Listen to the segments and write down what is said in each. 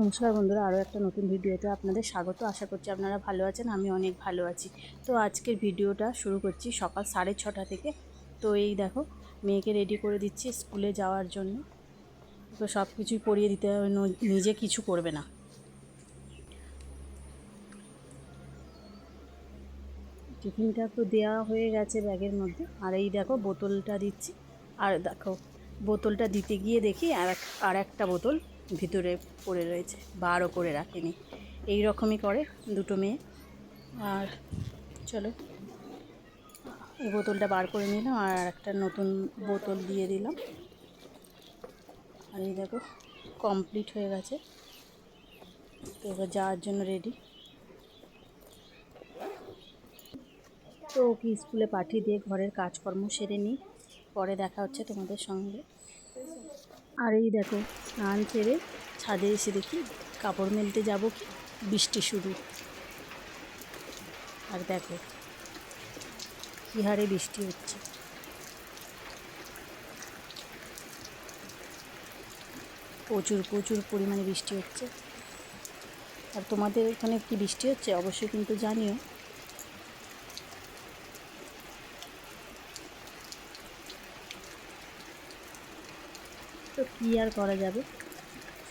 নমস্কার বন্ধুরা, আরও একটা নতুন ভিডিওতে আপনাদের স্বাগত। আশা করছি আপনারা ভালো আছেন, আমি অনেক ভালো আছি। তো আজকের ভিডিওটা শুরু করছি সকাল 6:30 থেকে। তো এই দেখো, মেয়েকে রেডি করে দিচ্ছি স্কুলে যাওয়ার জন্য। তো সব কিছুই পরিয়ে দিতে হবে, নিজে কিছু করবে না। টিফিনটা তো দেওয়া হয়ে গেছে ব্যাগের মধ্যে, আর এই দেখো বোতলটা দিচ্ছি। আর দেখো, বোতলটা দিতে গিয়ে দেখি আর একটা বোতল ভিতরে পড়ে রয়েছে, বারও করে রাখেনি। এই রকমই করে দুটো মেয়ে। আর চলো, এই বোতলটা বার করে নিলাম আর একটা নতুন বোতল দিয়ে দিলাম। আর এই দেখো, কমপ্লিট হয়ে গেছে। তো এবার যাওয়ার জন্য রেডি। তো ওকে স্কুলে পাঠিয়ে দিয়ে ঘরের কাজকর্ম সেরে নিই, পরে দেখা হচ্ছে তোমাদের সঙ্গে। আর এই দেখো, স্নান সেরে ছাদে এসে দেখি কাপড় মেলতে যাব কি বৃষ্টি শুরু। আর দেখো কী হারে বৃষ্টি হচ্ছে, প্রচুর প্রচুর পরিমাণে বৃষ্টি হচ্ছে। আর তোমাদের ওখানে কি বৃষ্টি হচ্ছে অবশ্যই কিন্তু জানিও। তো কী আর করা যাবে,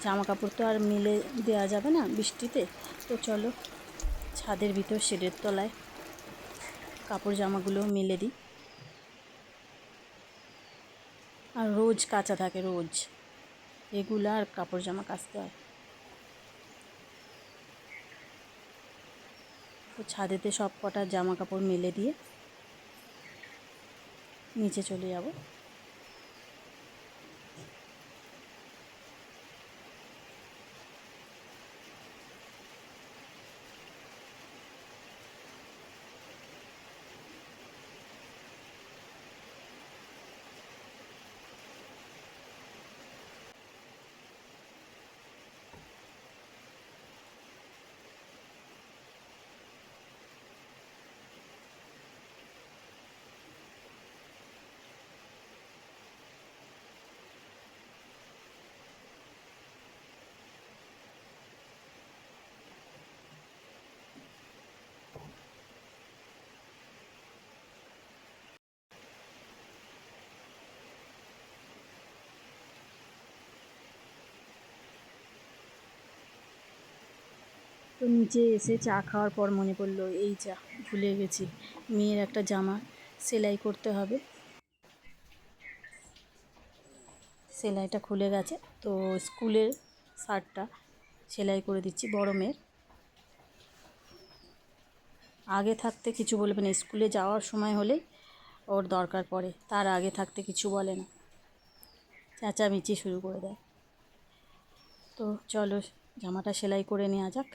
জামা কাপড় তো আর মেলে দেওয়া যাবে না বৃষ্টিতে। তো চলো, ছাদের ভিতর শেডের তলায় কাপড় জামাগুলোও মেলে দিই। আর রোজ কাচা থাকে, রোজ রেগুলার কাপড় জামা কাচতে হয়। তো ছাদেতে সব কটা জামা কাপড় মেলে দিয়ে নিচে চলে যাব। তো নিচে এসে চা খাওয়ার পর মনে পড়লো, এই চা ভুলে গেছি, মেয়ের একটা জামা সেলাই করতে হবে। সেলাইটা খুলে গেছে, তো স্কুলের শার্টটা সেলাই করে দিচ্ছি বড় মেয়ের। আগে থাকতে কিছু বলবে না, স্কুলে যাওয়ার সময় হলেই ওর দরকার পড়ে, তার আগে থাকতে কিছু বলে না, চেঁচামেচি শুরু করে দেয়। তো চলো, জামাটা সেলাই করে নেওয়া যাক।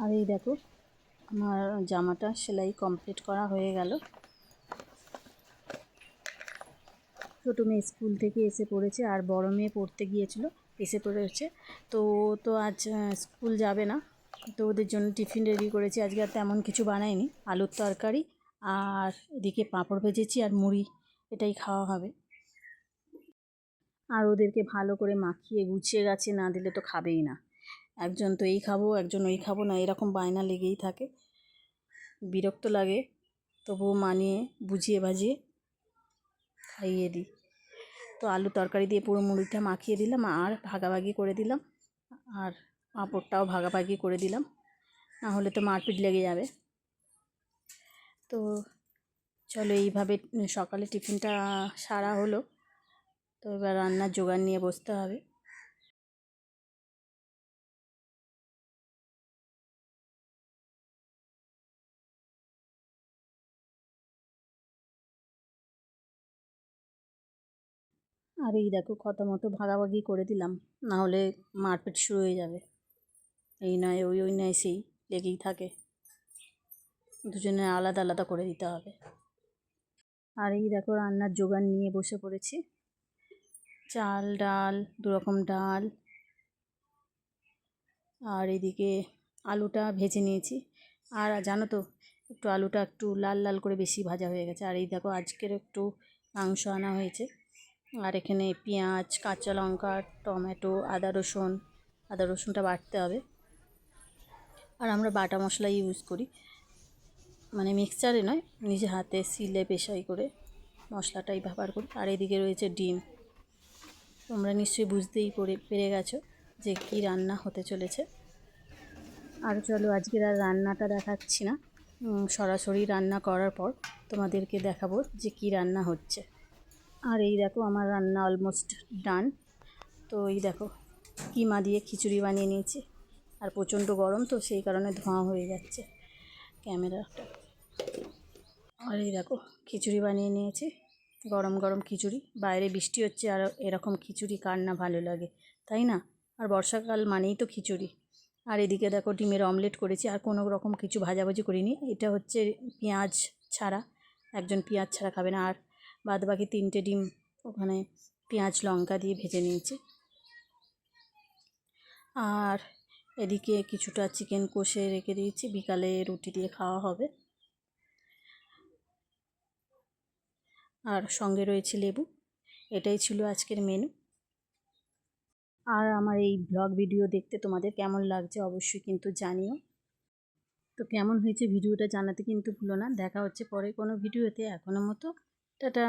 আর এই দেখো, আমার জামাটা সেলাই কমপ্লিট করা হয়ে গেল। ছোটো মেয়ে স্কুল থেকে এসে পড়েছে, আর বড় মেয়ে পড়তে গিয়েছিল, এসে পড়েছে। তো তো আজ স্কুল যাবে না, তো ওদের জন্য টিফিন রেডি করেছি। আজকে আর তেমন কিছু বানাইনি, আলুর তরকারি আর এদিকে পাঁপড় ভেজেছি আর মুড়ি, এটাই খাওয়া হবে। আর ওদেরকে ভালো করে মাখিয়ে গুছিয়ে গাছে না দিলে তো খাবেই না। একজন তো এই খাবো, একজন ওই খাবো না, এরকম বায়না লেগেই থাকে, বিরক্ত লাগে। তবুও মানিয়ে বুঝিয়ে বাজিয়ে খাইয়ে দিই। তো আলু তরকারি দিয়ে পুরো মুড়িটা মাখিয়ে দিলাম আর ভাগাভাগি করে দিলাম, আর পাঁপড়টাও ভাগাভাগি করে দিলাম, না হলে তো মারপিট লেগে যাবে। তো চলো, এইভাবে সকালে টিফিনটা সারা হলো। তো এবার রান্নার জোগাড় নিয়ে বসতে হবে। আর এই দেখো কথা মতো ভাগাভাগি করে দিলাম, না হলে মারপিট শুরু হয়ে যাবে। এই নয় ওই, ওই নয় সেই, লেগেই থাকে। দুজনে আলাদা আলাদা করে দিতে হবে। আর এই দেখো রান্নার জোগান নিয়ে বসে পড়েছি। চাল, ডাল, 2 রকম ডাল, আর এদিকে আলুটা ভেজে নিয়েছি। আর জানো তো, একটু আলুটা একটু লাল লাল করে বেশি ভাজা হয়ে গেছে। আর এই দেখো আজকের একটু মাংস আনা হয়েছে। আর এখানে পেঁয়াজ, কাঁচা লঙ্কা, টমেটো, আদা রসুনটা বাটতে হবে। আর আমরা বাটা মশলা ইউজ করি, মানে মিক্সচারে নয়, নিজে হাতে সিলে পেশাই করে মশলাটাই ব্যবহার করি। আর এদিকে রয়েছে ডিম। তোমরা নিশ্চয়ই বুঝতেই পেরে গেছো যে কী রান্না হতে চলেছে। আর চলো আজকের আর রান্নাটা দেখাচ্ছি না, সরাসরি রান্না করার পর তোমাদেরকে দেখাবো যে কী রান্না হচ্ছে। আর এই দেখো আমার রান্না অলমোস্ট ডান। তো এই দেখো কিমা দিয়ে খিচুড়ি বানিয়ে নিয়েছি। আর প্রচণ্ড গরম তো সেই কারণে ধোঁয়া হয়ে যাচ্ছে ক্যামেরাটা। আর এই দেখো খিচুড়ি বানিয়ে নিয়েছি, গরম গরম খিচুড়ি। বাইরে বৃষ্টি হচ্ছে, আর এরকম খিচুড়ি কার না ভালো লাগে, তাই না? আর বর্ষাকাল মানেই তো খিচুড়ি। আর এদিকে দেখো ডিমের অমলেট করেছি, আর কোনো রকম কিছু ভাজাভাজি করিনি। এটা হচ্ছে পেঁয়াজ ছাড়া, একজন পেঁয়াজ ছাড়া খাবে না। আর বাদ বাকি 3টে ডিম ওখানে পেঁয়াজ লঙ্কা দিয়ে ভেজে নিয়েছি। আর এদিকে কিছুটা চিকেন কষে রেখে দিয়েছি, বিকালে রুটি দিয়ে খাওয়া হবে। আর সঙ্গে রয়েছে লেবু। এটাই ছিল আজকের মেনু। আর আমার এই ব্লগ ভিডিও দেখতে তোমাদের কেমন লাগছে অবশ্যই কিন্তু জানিও। তো কেমন হয়েছে ভিডিওটা জানাতে কিন্তু ভুলো না। দেখা হচ্ছে পরে কোনো ভিডিওতে। এখনো মতো টাটা।